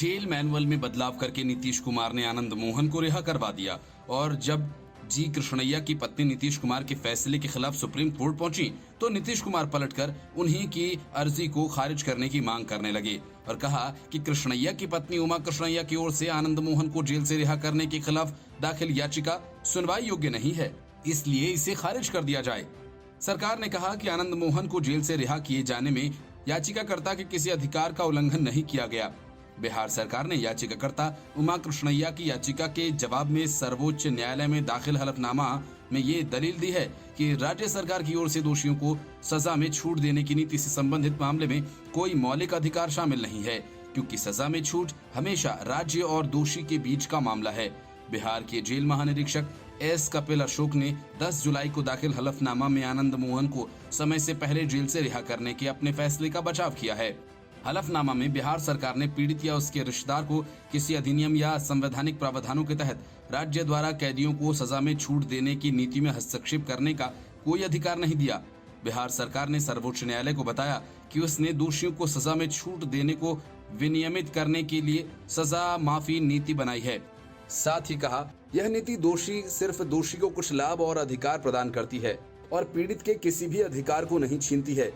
Jail manual में बदलाव करके नीतीश कुमार ने आनंद मोहन को रिहा करवा दिया और जब जी कृष्णैया की पत्नी नीतीश कुमार के फैसले के खिलाफ सुप्रीम कोर्ट पहुंची तो नीतीश कुमार पलटकर उन्हीं की अर्जी को खारिज करने की मांग करने लगे और कहा कि कृष्णैया की पत्नी उमा कृष्णैया की ओर से आनंद मोहन को जेल से रिहा करने के खिलाफ दाखिल याचिका सुनवाई योग्य नहीं है, इसलिए इसे खारिज कर दिया जाए। सरकार ने कहा कि आनंद मोहन को जेल से रिहा किए जाने में याचिकाकर्ता के किसी अधिकार का उल्लंघन नहीं किया गया। बिहार सरकार ने याचिकाकर्ता उमा कृष्णैया की याचिका के जवाब में सर्वोच्च न्यायालय में दाखिल हलफनामा में ये दलील दी है कि राज्य सरकार की ओर से दोषियों को सजा में छूट देने की नीति से संबंधित मामले में कोई मौलिक अधिकार शामिल नहीं है, क्योंकि सजा में छूट हमेशा राज्य और दोषी के बीच का मामला है। बिहार के जेल महानिरीक्षक एस कपिल अशोक ने 10 जुलाई को दाखिल हलफनामा में आनंद मोहन को समय से पहले जेल से रिहा करने के अपने फैसले का बचाव किया है। हलफनामा में बिहार सरकार ने पीड़ित या उसके रिश्तेदार को किसी अधिनियम या संवैधानिक प्रावधानों के तहत राज्य द्वारा कैदियों को सजा में छूट देने की नीति में हस्तक्षेप करने का कोई अधिकार नहीं दिया। बिहार सरकार ने सर्वोच्च न्यायालय को बताया कि उसने दोषियों को सजा में छूट देने को विनियमित करने के लिए सजा माफी नीति बनाई है। साथ ही कहा, यह नीति सिर्फ दोषी को कुछ लाभ और अधिकार प्रदान करती है और पीड़ित के किसी भी अधिकार को नहीं छीनती है।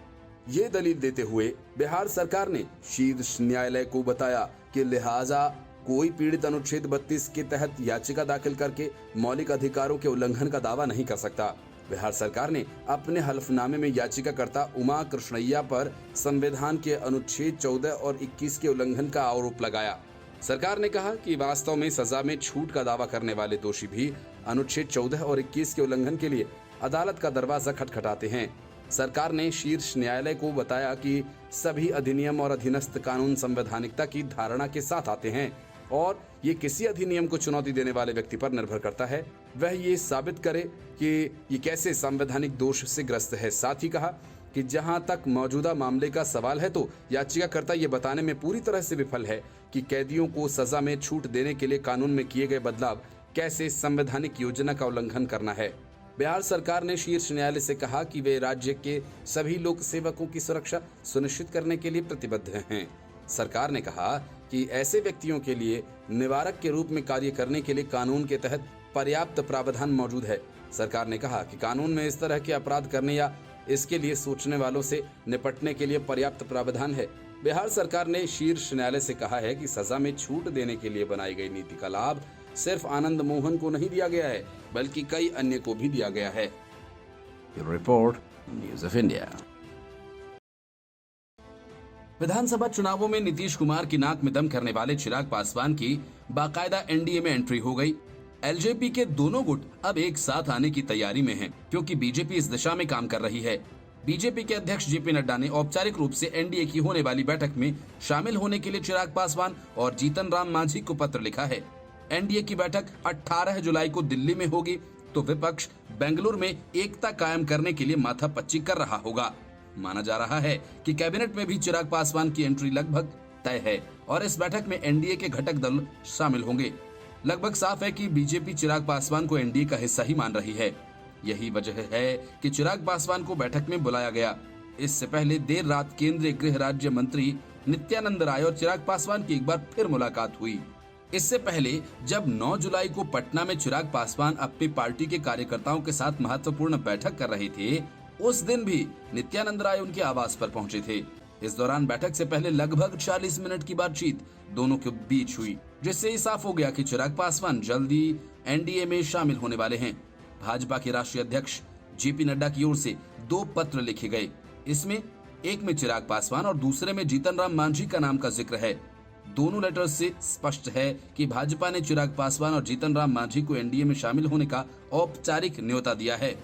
ये दलील देते हुए बिहार सरकार ने शीर्ष न्यायालय को बताया कि लिहाजा कोई पीड़ित अनुच्छेद 32 के तहत याचिका दाखिल करके मौलिक अधिकारों के उल्लंघन का दावा नहीं कर सकता। बिहार सरकार ने अपने हलफनामे में याचिकाकर्ता उमा कृष्णैया पर संविधान के अनुच्छेद 14 और 21 के उल्लंघन का आरोप लगाया। सरकार ने कहा कि वास्तव में सजा में छूट का दावा करने वाले दोषी भी अनुच्छेद 14 और 21 के उल्लंघन के लिए अदालत का दरवाजा खटखटाते हैं। सरकार ने शीर्ष न्यायालय को बताया कि सभी अधिनियम और अधीनस्थ कानून संवैधानिकता की धारणा के साथ आते हैं और ये किसी अधिनियम को चुनौती देने वाले व्यक्ति पर निर्भर करता है वह ये साबित करे कि ये कैसे संवैधानिक दोष से ग्रस्त है। साथ ही कहा कि जहां तक मौजूदा मामले का सवाल है तो याचिकाकर्ता ये बताने में पूरी तरह से विफल है कि कैदियों को सजा में छूट देने के लिए कानून में किए गए बदलाव कैसे संवैधानिक योजना का उल्लंघन करना है। बिहार सरकार ने शीर्ष न्यायालय से कहा कि वे राज्य के सभी लोक सेवकों की सुरक्षा सुनिश्चित करने के लिए प्रतिबद्ध हैं। सरकार ने कहा कि ऐसे व्यक्तियों के लिए निवारक के रूप में कार्य करने के लिए कानून के तहत पर्याप्त प्रावधान मौजूद है। सरकार ने कहा कि कानून में इस तरह के अपराध करने या इसके लिए सोचने वालों से निपटने के लिए पर्याप्त प्रावधान है। बिहार सरकार ने शीर्ष न्यायालय से कहा है कि सजा में छूट देने के लिए बनाई गई नीति का लाभ सिर्फ आनंद मोहन को नहीं दिया गया है बल्कि कई अन्य को भी दिया गया है। Report news of India. विधानसभा चुनावों में नीतीश कुमार की नाक में दम करने वाले चिराग पासवान की बाकायदा एनडीए में एंट्री हो गई। एलजेपी के दोनों गुट अब एक साथ आने की तैयारी में हैं, क्योंकि बीजेपी इस दिशा में काम कर रही है। बीजेपी के अध्यक्ष जेपी नड्डा ने औपचारिक रूप से एनडीए की होने वाली बैठक में शामिल होने के लिए चिराग पासवान और जीतन राम मांझी को पत्र लिखा है। एनडीए की बैठक 18 जुलाई को दिल्ली में होगी तो विपक्ष बेंगलुरु में एकता कायम करने के लिए माथापच्ची कर रहा होगा। माना जा रहा है कि कैबिनेट में भी चिराग पासवान की एंट्री लगभग तय है और इस बैठक में एनडीए के घटक दल शामिल होंगे। लगभग साफ है कि बीजेपी चिराग पासवान को एनडीए का हिस्सा ही मान रही है। यही वजह है कि चिराग पासवान को बैठक में बुलाया गया। इससे पहले देर रात केंद्रीय गृह राज्य मंत्री नित्यानंद राय और चिराग पासवान की एक बार फिर मुलाकात हुई। इससे पहले जब 9 जुलाई को पटना में चिराग पासवान अपनी पार्टी के कार्यकर्ताओं के साथ महत्वपूर्ण बैठक कर रहे थे, उस दिन भी नित्यानंद राय उनके आवास पर पहुंचे थे। इस दौरान बैठक से पहले लगभग 40 मिनट की बातचीत दोनों के बीच हुई, जिससे ये साफ हो गया कि चिराग पासवान जल्दी एनडीए में शामिल होने वाले हैं। भाजपा के राष्ट्रीय अध्यक्ष जेपी नड्डा की ओर से 2 पत्र लिखे गए। इसमें एक में चिराग पासवान और दूसरे में जीतन राम मांझी का नाम का जिक्र है। दोनों लेटर से स्पष्ट है कि भाजपा ने चिराग पासवान और जीतन राम मांझी को एनडीए में शामिल होने का औपचारिक न्योता दिया है।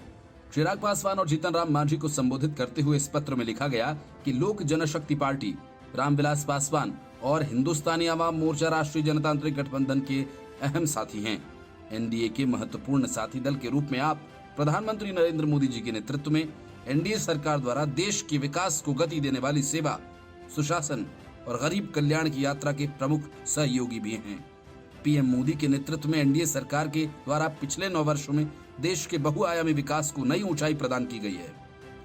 चिराग पासवान और जीतन राम मांझी को संबोधित करते हुए इस पत्र में लिखा गया कि लोक जनशक्ति पार्टी, रामविलास पासवान और हिंदुस्तानी आवाम मोर्चा राष्ट्रीय जनतांत्रिक गठबंधन के अहम साथी हैं। एनडीए के महत्वपूर्ण साथी दल के रूप में आप प्रधानमंत्री नरेंद्र मोदी जी के नेतृत्व में एनडीए सरकार द्वारा देश के विकास को गति देने वाली सेवा, सुशासन और गरीब कल्याण की यात्रा के प्रमुख सहयोगी भी हैं। पीएम मोदी के नेतृत्व में एनडीए सरकार के द्वारा पिछले 9 वर्षों में देश के बहुआयामी विकास को नई ऊंचाई प्रदान की गई है।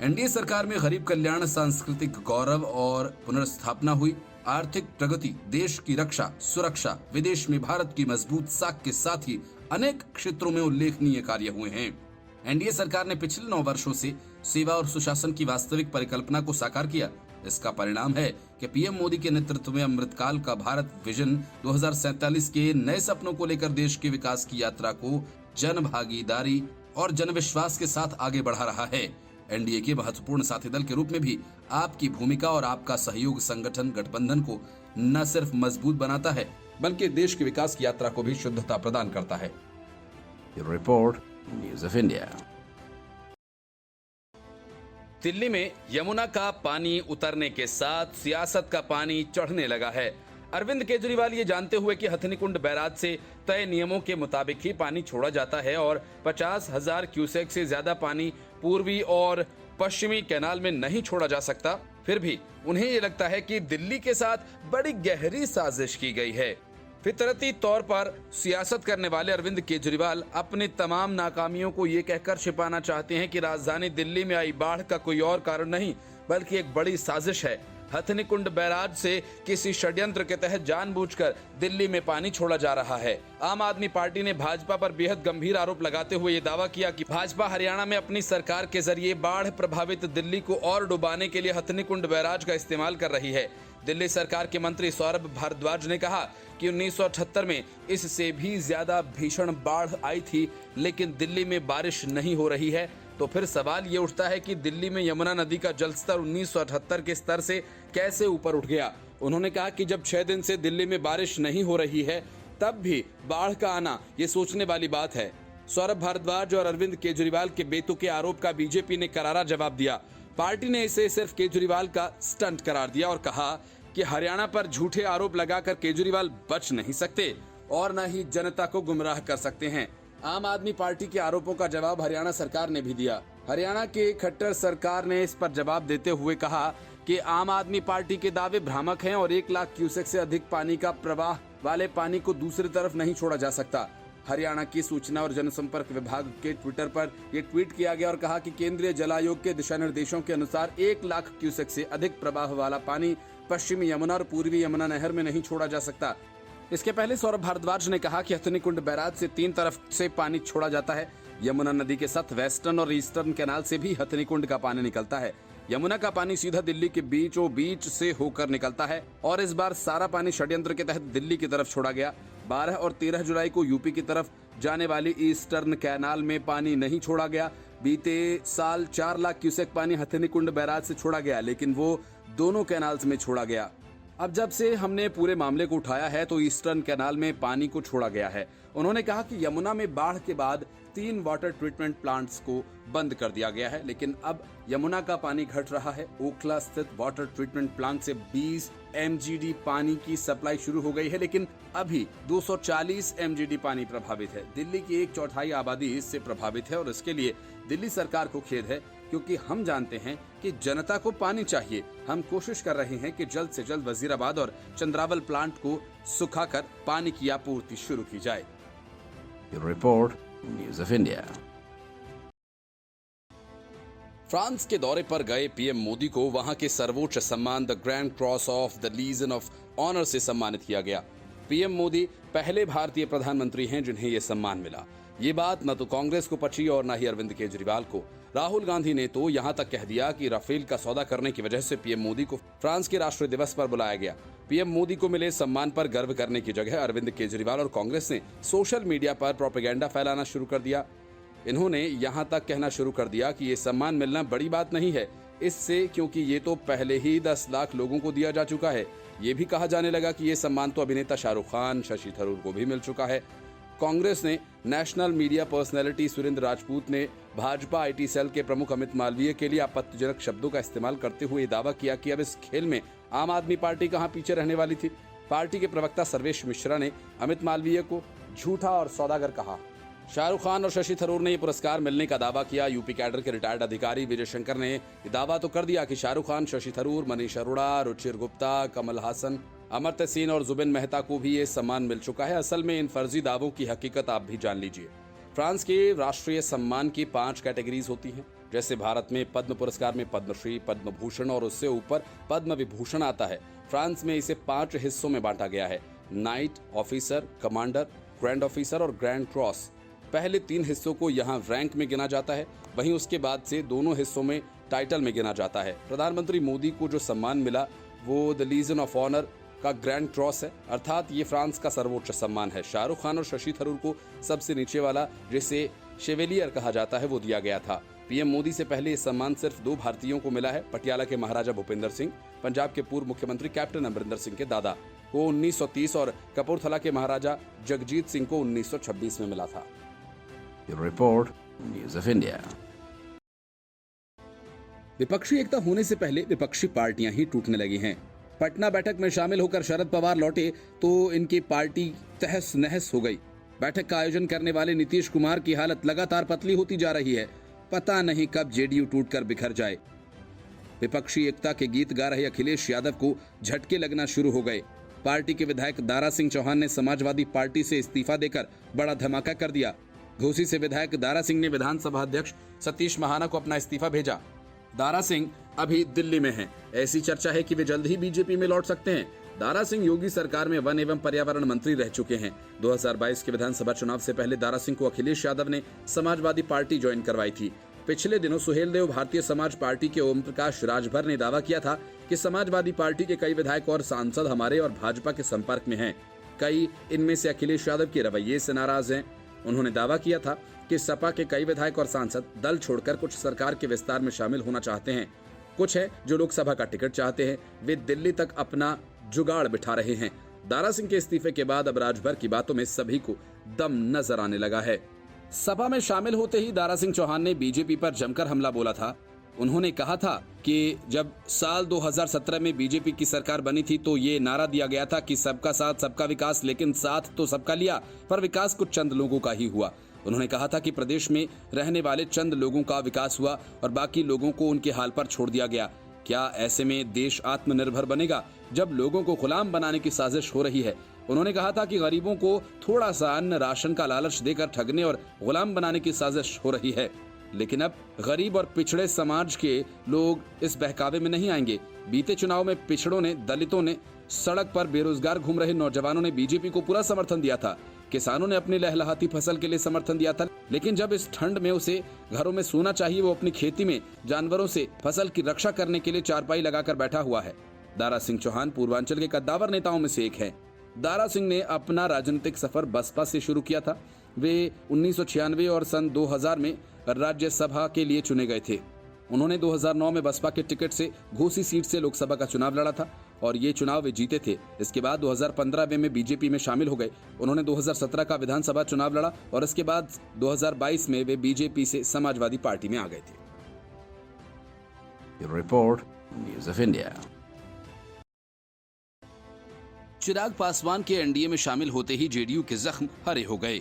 एनडीए सरकार में गरीब कल्याण, सांस्कृतिक गौरव और पुनर्स्थापना हुई। आर्थिक प्रगति, देश की रक्षा, सुरक्षा, विदेश में भारत की मजबूत साख के साथ ही अनेक क्षेत्रों में उल्लेखनीय कार्य हुए हैं। एनडीए सरकार ने पिछले 9 वर्षों से सेवा और सुशासन की वास्तविक परिकल्पना को साकार किया। इसका परिणाम है कि पीएम मोदी के नेतृत्व में अमृतकाल का भारत विजन 2047 के नए सपनों को लेकर देश के विकास की यात्रा को जन भागीदारी और जन विश्वास के साथ आगे बढ़ा रहा है। एनडीए के महत्वपूर्ण साथी दल के रूप में भी आपकी भूमिका और आपका सहयोग संगठन गठबंधन को न सिर्फ मजबूत बनाता है बल्कि देश के विकास की यात्रा को भी शुद्धता प्रदान करता है। Report news of India. Delhi में यमुना का पानी उतरने के साथ सियासत का पानी चढ़ने लगा है। अरविंद केजरीवाल ये जानते हुए कि हथनीकुंड बैराज से तय नियमों के मुताबिक ही पानी छोड़ा जाता है और 50,000 क्यूसेक से ज्यादा पानी पूर्वी और पश्चिमी कैनाल में नहीं छोड़ा जा सकता, फिर भी उन्हें ये लगता है कि दिल्ली के साथ बड़ी गहरी साजिश की गई है। फितरती तौर पर सियासत करने वाले अरविंद केजरीवाल अपनी तमाम नाकामियों को ये कहकर छिपाना चाहते हैं कि राजधानी दिल्ली में आई बाढ़ का कोई और कारण नहीं बल्कि एक बड़ी साजिश है। हथनीकुंड बैराज से किसी षड्यंत्र के तहत जानबूझकर दिल्ली में पानी छोड़ा जा रहा है। आम आदमी पार्टी ने भाजपा पर बेहद गंभीर आरोप लगाते हुए ये दावा किया कि भाजपा हरियाणा में अपनी सरकार के जरिए बाढ़ प्रभावित दिल्ली को और डुबाने के लिए हथनीकुंड बैराज का इस्तेमाल कर रही है। दिल्ली सरकार के मंत्री सौरभ भारद्वाज ने कहा कि 1978 में इससे भी ज्यादा भीषण बाढ़ आई थी, लेकिन दिल्ली में बारिश नहीं हो रही है। तो फिर सवाल ये उठता है कि दिल्ली में यमुना नदी का जलस्तर 1978 के स्तर से कैसे ऊपर उठ गया। उन्होंने कहा कि जब 6 दिन से दिल्ली में बारिश नहीं हो रही है तब भी बाढ़ का आना ये सोचने वाली बात है। सौरभ भारद्वाज और अरविंद केजरीवाल के बेतुके आरोप का बीजेपी ने करारा जवाब दिया। पार्टी ने इसे सिर्फ केजरीवाल का स्टंट करार दिया और कहा कि हरियाणा पर झूठे आरोप लगाकर केजरीवाल बच नहीं सकते और न ही जनता को गुमराह कर सकते हैं। आम आदमी पार्टी के आरोपों का जवाब हरियाणा सरकार ने भी दिया। हरियाणा के खट्टर सरकार ने इस पर जवाब देते हुए कहा कि आम आदमी पार्टी के दावे भ्रामक हैं और 1 लाख क्यूसेक से अधिक पानी का प्रवाह वाले पानी को दूसरी तरफ नहीं छोड़ा जा सकता। हरियाणा की सूचना और जनसंपर्क विभाग के ट्विटर पर यह ट्वीट किया गया और कहा कि केंद्रीय जल आयोग के दिशा निर्देशों के अनुसार 1 लाख क्यूसेक से अधिक प्रवाह वाला पानी पश्चिमी यमुना और पूर्वी यमुना नहर में नहीं छोड़ा जा सकता। इसके पहले सौरभ भारद्वाज ने कहा कि हथनीकुंड बैराज से 3 तरफ से पानी छोड़ा जाता है। यमुना नदी के साथ वेस्टर्न और ईस्टर्न कैनाल से भी हथनीकुंड का पानी निकलता है। यमुना का पानी सीधा दिल्ली के बीचों बीच से होकर निकलता है और इस बार सारा पानी षड्यंत्र के तहत दिल्ली की तरफ छोड़ा गया। 12 और 13 जुलाई को यूपी की तरफ जाने वाली ईस्टर्न कैनाल में पानी नहीं छोड़ा गया। बीते साल 4 लाख क्यूसेक पानी हथनीकुंड बैराज से छोड़ा गया, लेकिन वो दोनों कैनाल्स में छोड़ा गया। अब जब से हमने पूरे मामले को उठाया है तो ईस्टर्न कैनाल में पानी को छोड़ा गया है। उन्होंने कहा कि यमुना में बाढ़ के बाद 3 वाटर ट्रीटमेंट प्लांट्स को बंद कर दिया गया है, लेकिन अब यमुना का पानी घट रहा है। ओखला स्थित वाटर ट्रीटमेंट प्लांट से 20 MGD पानी की सप्लाई शुरू हो गई है, लेकिन अभी 240 MGD पानी प्रभावित है। दिल्ली की 1/4 आबादी इससे प्रभावित है और इसके लिए दिल्ली सरकार को खेद है, क्योंकि हम जानते हैं कि जनता को पानी चाहिए। हम कोशिश कर रहे हैं कि जल्द से जल्द वजीराबाद और चंद्रावल प्लांट को सुखाकर पानी की आपूर्ति शुरू की जाए। Report news of India. France के दौरे पर गए पीएम मोदी को वहां के सर्वोच्च सम्मान the grand cross of the legion of honour से सम्मानित किया गया। पीएम मोदी पहले भारतीय प्रधानमंत्री हैं जिन्हें यह सम्मान मिला। ये बात न तो कांग्रेस को पची और न ही अरविंद केजरीवाल को। राहुल गांधी ने तो यहां तक कह दिया कि राफेल का सौदा करने की वजह से पीएम मोदी को फ्रांस के राष्ट्रीय दिवस पर बुलाया गया। पीएम मोदी को मिले सम्मान पर गर्व करने की जगह अरविंद केजरीवाल और कांग्रेस ने सोशल मीडिया पर प्रोपेगेंडा फैलाना शुरू कर दिया। इन्होंने यहां तक कहना शुरू कर दिया कि ये सम्मान मिलना बड़ी बात नहीं है इससे, क्योंकि ये तो पहले ही 10 लाख लोगों को दिया जा चुका है। ये भी कहा जाने लगा कि ये सम्मान तो अभिनेता शाहरुख खान, शशि थरूर को भी मिल चुका है। कांग्रेस ने national media personality Surendra Rajput ने भाजपा आईटी सेल के प्रमुख अमित मालवीय के लिए आपत्तिजनक शब्दों का इस्तेमाल करते हुए दावा किया कि अब इस खेल में आम आदमी पार्टी कहां पीछे रहने वाली थी। पार्टी के प्रवक्ता सर्वेश मिश्रा ने अमित मालवीय को झूठा और सौदागर कहा। शाहरुख खान और शशि थरूर ने ये पुरस्कार मिलने का दावा किया। यूपी कैडर के रिटायर्ड अधिकारी विजय शंकर ने दावा तो कर दिया कि शाहरुख खान, शशि थरूर, मनीष अरोड़ा, रुचिर गुप्ता, कमल हासन, अमर्त्य सेन और जुबिन मेहता को भी ये सम्मान मिल चुका है। असल में इन फर्जी दावों की हकीकत आप भी जान लीजिए। फ्रांस के राष्ट्रीय सम्मान की 5 कैटेगरीज होती हैं, जैसे भारत में पद्म पुरस्कार में पद्मश्री, पद्म भूषण और उससे ऊपर पद्म विभूषण आता है, फ्रांस में इसे 5 हिस्सों में बांटा गया है: night, officer, commander, grand officer और ग्रैंड क्रॉस। पहले 3 हिस्सों को यहाँ रैंक में गिना जाता है, वहीं उसके बाद से दोनों हिस्सों में टाइटल में गिना जाता है। प्रधानमंत्री मोदी को जो सम्मान मिला वो द लीजन ऑफ ऑनर का ग्रैंड क्रॉस है, अर्थात ये फ्रांस का सर्वोच्च सम्मान है। शाहरुख खान और शशि थरूर को सबसे नीचे वाला, जिसे शेवेलियर कहा जाता है, वो दिया गया था। पीएम मोदी से पहले ये सम्मान सिर्फ 2 भारतीयों को मिला है। पटियाला के महाराजा भूपिंदर सिंह, पंजाब के पूर्व मुख्यमंत्री कैप्टन अमरिंदर सिंह के दादा को 1930 और कपूरथला के महाराजा जगजीत सिंह को 1926 में मिला था। Report, news of India. विपक्षी एकता होने से पहले विपक्षी पार्टियां ही टूटने लगी हैं। पटना बैठक में शामिल होकर शरद पवार लौटे तो इनकी पार्टी तहस नहस हो गई। बैठक का आयोजन करने वाले नीतीश कुमार की हालत लगातार पतली होती जा रही है। पता नहीं कब जेडीयू टूटकर बिखर जाए। विपक्षी एकता के गीत गा रहे अखिलेश यादव को झटके लगना शुरू हो गए। पार्टी के विधायक दारा सिंह चौहान ने समाजवादी पार्टी से इस्तीफा देकर बड़ा धमाका कर दिया। घोसी से विधायक दारा सिंह ने विधानसभा अध्यक्ष सतीश महाना को अपना इस्तीफा भेजा। दारा सिंह अभी दिल्ली में हैं। ऐसी चर्चा है कि वे जल्द ही बीजेपी में लौट सकते हैं। दारा सिंह योगी सरकार में वन एवं पर्यावरण मंत्री रह चुके हैं। 2022 के विधानसभा चुनाव से पहले दारा सिंह को अखिलेश यादव ने समाजवादी पार्टी ज्वाइन करवाई थी। पिछले दिनों सुहेलदेव भारतीय समाज पार्टी के ओम प्रकाश राजभर ने दावा किया था कि समाजवादी पार्टी के कई विधायक और सांसद हमारे और भाजपा के संपर्क में हैं। कई इनमें से अखिलेश यादव के रवैये से नाराज हैं। उन्होंने दावा किया था कि सपा के कई विधायक और सांसद दल छोड़कर कुछ सरकार के विस्तार में शामिल होना चाहते हैं। कुछ है जो लोकसभा का टिकट चाहते हैं। वे दिल्ली तक अपना जुगाड़ बिठा रहे हैं। दारा सिंह के इस्तीफे के बाद अब राजभर की बातों में सभी को दम नजर आने लगा है। सपा में शामिल होते ही दारा सिंह चौहान ने बीजेपी पर जमकर हमला बोला था। उन्होंने कहा था कि जब साल 2017 में बीजेपी की सरकार बनी थी तो ये नारा दिया गया था कि सबका साथ सबका विकास, लेकिन साथ तो सबका लिया, पर विकास कुछ चंद लोगों का ही हुआ। उन्होंने कहा था कि प्रदेश में रहने वाले चंद लोगों का विकास हुआ और बाकी लोगों को उनके हाल पर छोड़ दिया गया। क्या ऐसे में देश आत्मनिर्भर बनेगा जब लोगों को गुलाम बनाने की साजिश हो रही है? उन्होंने कहा था कि गरीबों को थोड़ा सा अन्न राशन का लालच देकर ठगने और गुलाम बनाने की साजिश हो रही है। लेकिन अब गरीब और पिछड़े समाज के लोग इस बहकावे में नहीं आएंगे। बीते चुनाव में पिछड़ों ने, दलितों ने, सड़क पर बेरोजगार घूम रहे नौजवानों ने बीजेपी को पूरा समर्थन दिया था। किसानों ने अपनी लहलहाती फसल के लिए समर्थन दिया था, लेकिन जब इस ठंड में उसे घरों में सोना चाहिए, वो अपनी खेती में जानवरों से फसल की रक्षा करने के लिए चारपाई लगाकर बैठा हुआ है। दारा सिंह चौहान पूर्वांचल के कद्दावर नेताओं में से एक है। दारा सिंह ने अपना राजनीतिक सफर बसपा से शुरू किया था। वे 1996 और सन 2000 में राज्यसभा के लिए चुने गए थे। उन्होंने 2009 में बसपा के टिकट से घोसी सीट से लोकसभा का चुनाव लड़ा था और ये चुनाव वे जीते थे। इसके बाद 2015 में बीजेपी में शामिल हो गए। उन्होंने 2017 का विधानसभा चुनाव लड़ा और इसके बाद 2022 में वे बीजेपी से समाजवादी पार्टी में आ गए थे। Report, news of India. Chirag Paswan के एनडीए में शामिल होते ही जेडीयू के जख्म हरे हो गए।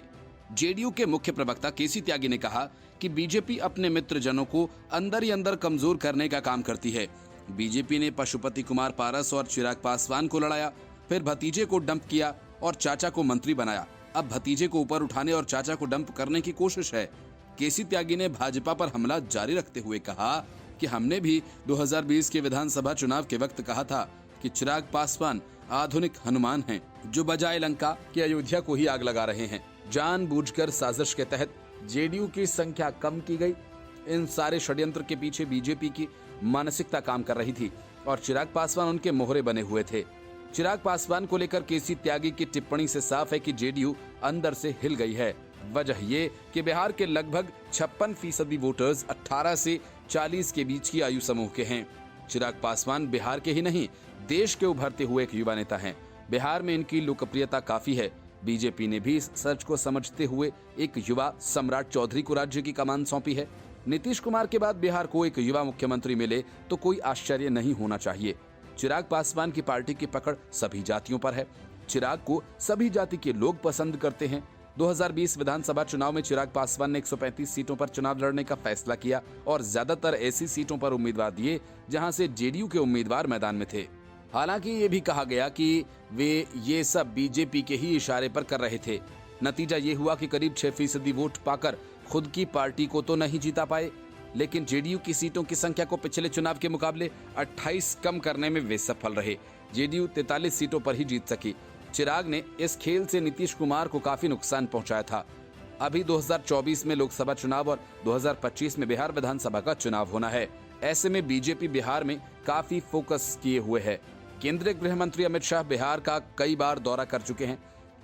जेडीयू के मुख्य प्रवक्ता केसी त्यागी ने कहा कि बीजेपी अपने मित्रजनों को अंदर ही अंदर कमजोर करने का काम करती है। बीजेपी ने पशुपति कुमार पारस और चिराग पासवान को लड़ाया, फिर भतीजे को डंप किया और चाचा को मंत्री बनाया। अब भतीजे को ऊपर उठाने और चाचा को डंप करने की कोशिश है। केसी त्यागी ने भाजपा पर हमला जारी रखते हुए कहा कि हमने भी 2020 के विधानसभा चुनाव के वक्त कहा था कि चिराग पासवान आधुनिक हनुमान हैं, जो बजाय लंका की अयोध्या को ही आग लगा रहे हैं। जानबूझकर साजिश के तहत जेडीयू की संख्या कम की गई। इन सारे षड्यंत्र के पीछे बीजेपी की मानसिकता काम कर रही थी और चिराग पासवान उनके मोहरे बने हुए थे। चिराग पासवान को लेकर केसी त्यागी की टिप्पणी से साफ है कि जेडीयू अंदर से हिल गई है। वजह ये कि बिहार के लगभग 56% वोटर्स 18 से 40 के बीच की आयु समूह के हैं। चिराग पासवान बिहार के ही नहीं, देश के उभरते हुए एक युवा नेता हैं। बिहार में इनकी लोकप्रियता काफी है। बीजेपी ने भी इस सच को समझते हुए एक युवा सम्राट चौधरी को राज्य की कमान सौंपी है। नीतीश कुमार के बाद बिहार को एक युवा मुख्यमंत्री मिले तो कोई आश्चर्य नहीं होना चाहिए। चिराग पासवान की पार्टी की पकड़ सभी जातियों पर है। चिराग को सभी जाति के लोग पसंद करते हैं। 2020 विधानसभा चुनाव में चिराग पासवान ने 135 सीटों पर चुनाव लड़ने का फैसला किया और ज्यादातर ऐसी सीटों पर उम्मीदवार दिए जहां से जेडीयू के उम्मीदवार मैदान में थे। हालांकि ये भी कहा गया कि वे ये सब बीजेपी के ही इशारे पर कर रहे थे। नतीजा ये हुआ कि करीब 6% वोट पाकर खुद की पार्टी को तो नहीं जीता पाए, लेकिन जेडीयू की सीटों की संख्या को पिछले चुनाव के मुकाबले 28 कम करने में वे सफल रहे। जेडीयू 43 सीटों पर ही जीत सकी। चिराग ने इस खेल से नीतीश कुमार को काफी नुकसान पहुंचाया था। अभी 2024 में लोकसभा चुनाव और 2025 में बिहार विधानसभा का चुनाव होना है। ऐसे में बीजेपी बिहार में काफी फोकस किए हुए है। केंद्रीय गृह मंत्री अमित शाह बिहार का कई बार दौरा कर चुके हैं।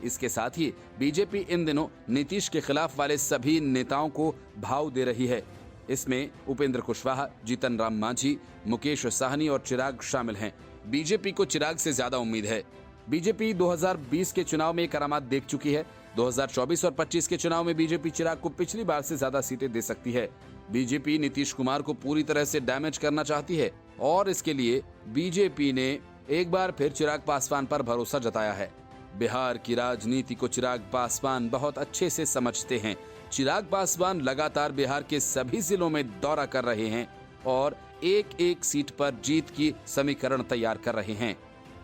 इसके साथ ही बीजेपी इन दिनों नीतीश के खिलाफ वाले सभी नेताओं को भाव दे रही है। इसमें उपेंद्र कुशवाहा, जीतन राम मांझी, मुकेश साहनी और चिराग शामिल हैं। बीजेपी को चिराग से ज्यादा उम्मीद है। बीजेपी 2020 के चुनाव में करामात देख चुकी है। 2024 और 25 के चुनाव में बीजेपी चिराग को पिछली बार से ज्यादा सीटें दे सकती है। बीजेपी नीतीश कुमार को पूरी तरह से डैमेज करना चाहती है और इसके लिए बीजेपी ने एक बार फिर चिराग पासवान पर भरोसा जताया है। बिहार की राजनीति को चिराग पासवान बहुत अच्छे से समझते हैं। चिराग पासवान लगातार बिहार के सभी जिलों में दौरा कर रहे हैं और एक एक सीट पर जीत की समीकरण तैयार कर रहे हैं।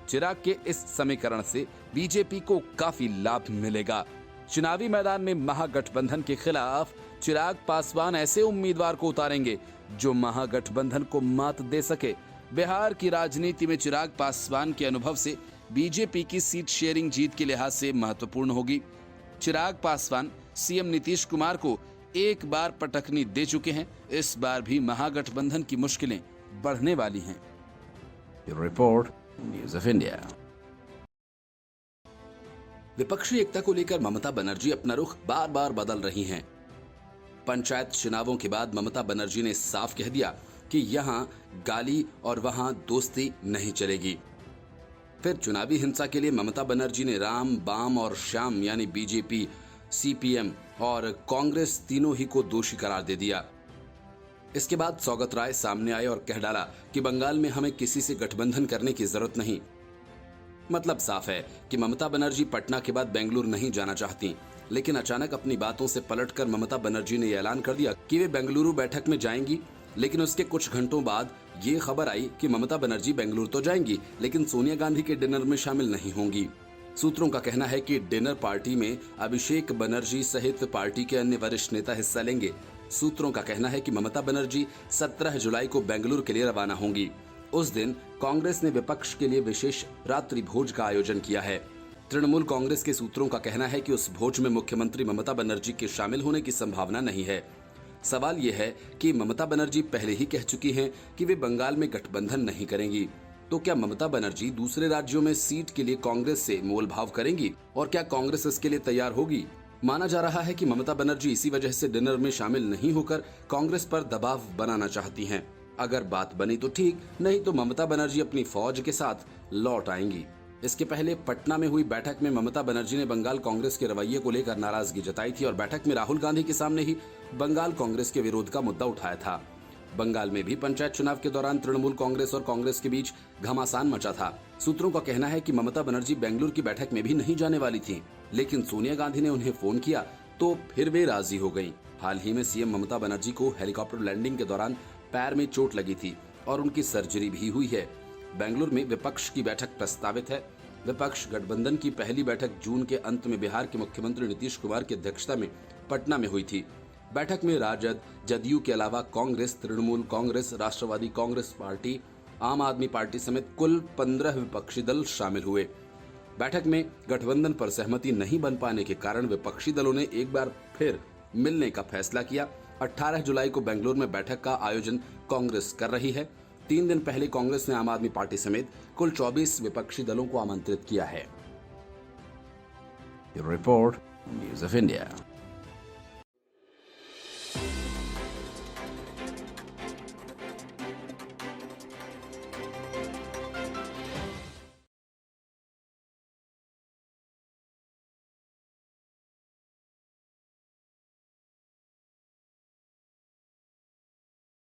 चिराग के इस समीकरण से बीजेपी को काफी लाभ मिलेगा। चुनावी मैदान में महागठबंधन के खिलाफ चिराग पासवान ऐसे उम्मीदवार को उतारेंगे जो महागठबंधन को मात दे सके। बिहार की राजनीति में चिराग पासवान के अनुभव से बीजेपी की सीट शेयरिंग जीत के लिहाज से महत्वपूर्ण होगी। चिराग पासवान सीएम नीतीश कुमार को एक बार पटकनी दे चुके हैं। इस बार भी महागठबंधन की मुश्किलें बढ़ने वाली हैं। Report news of India. विपक्षी एकता को लेकर ममता बनर्जी अपना रुख बार बार बदल रही हैं। पंचायत चुनावों के बाद ममता बनर्जी ने साफ कह दिया कि यहां गाली और वहां दोस्ती नहीं चलेगी। फिर चुनावी हिंसा के लिए ममता बनर्जी ने राम, बाम और श्याम यानी बीजेपी, सीपीएम और कांग्रेस तीनों ही को दोषी करार दे दिया। इसके बाद सौगत राय सामने आए और कह डाला कि बंगाल में हमें किसी से गठबंधन करने की जरूरत नहीं। मतलब साफ है कि ममता बनर्जी पटना के बाद बेंगलुरु नहीं जाना चाहती, लेकिन अचानक अपनी बातों से पलटकर ममता बनर्जी ने ऐलान कर दिया कि वे बेंगलुरु बैठक में जाएंगी। लेकिन उसके कुछ घंटों बाद ये खबर आई कि ममता बनर्जी बेंगलुरु तो जाएंगी, लेकिन सोनिया गांधी के डिनर में शामिल नहीं होंगी। सूत्रों का कहना है कि डिनर पार्टी में अभिषेक बनर्जी सहित पार्टी के अन्य वरिष्ठ नेता हिस्सा लेंगे। सूत्रों का कहना है कि ममता बनर्जी 17 जुलाई को बेंगलुरु के लिए रवाना होंगी। उस दिन कांग्रेस ने विपक्ष के लिए विशेष रात्रि भोज का आयोजन किया है। तृणमूल कांग्रेस के सूत्रों का कहना है कि उस भोज में मुख्यमंत्री ममता बनर्जी के शामिल होने की संभावना नहीं है। सवाल यह है कि ममता बनर्जी पहले ही कह चुकी हैं कि वे बंगाल में गठबंधन नहीं करेंगी, तो क्या ममता बनर्जी दूसरे राज्यों में सीट के लिए कांग्रेस से मोलभाव करेंगी और क्या कांग्रेस इसके लिए तैयार होगी? माना जा रहा है कि ममता बनर्जी इसी वजह से डिनर में शामिल नहीं होकर कांग्रेस पर दबाव बनाना चाहती हैं। अगर बात बनी तो ठीक, नहीं तो ममता बनर्जी अपनी फौज के साथ लौट आएंगी। इसके पहले पटना में हुई बैठक में ममता बनर्जी ने बंगाल कांग्रेस के रवैये को लेकर नाराजगी जताई थी और बैठक में राहुल गांधी के सामने ही बंगाल कांग्रेस के विरोध का मुद्दा उठाया था। बंगाल में भी पंचायत चुनाव के दौरान तृणमूल कांग्रेस और कांग्रेस के बीच घमासान मचा था। सूत्रों का कहना है कि ममता बनर्जी बेंगलुरु की बैठक में भी नहीं जाने वाली थी, लेकिन सोनिया गांधी ने उन्हें फोन किया तो फिर वे राजी हो गयी। हाल ही में सीएम ममता बनर्जी को हेलीकॉप्टर लैंडिंग के दौरान पैर में चोट लगी थी और उनकी सर्जरी भी हुई है। बेंगलुरु में विपक्ष की बैठक प्रस्तावित है। विपक्ष गठबंधन की पहली बैठक जून के अंत में बिहार के मुख्यमंत्री नीतीश कुमार की अध्यक्षता में पटना में हुई थी। बैठक में राजद, जदयू के अलावा कांग्रेस, तृणमूल कांग्रेस, राष्ट्रवादी कांग्रेस पार्टी, आम आदमी पार्टी समेत कुल 15 विपक्षी दल शामिल हुए। बैठक में गठबंधन पर सहमति नहीं बन पाने के कारण विपक्षी दलों ने एक बार फिर मिलने का फैसला किया। 18 जुलाई को बेंगलुरु में बैठक का आयोजन कांग्रेस कर रही है। 3 दिन पहले कांग्रेस ने आम आदमी पार्टी समेत कुल 24 विपक्षी दलों को आमंत्रित किया है। Report news of India.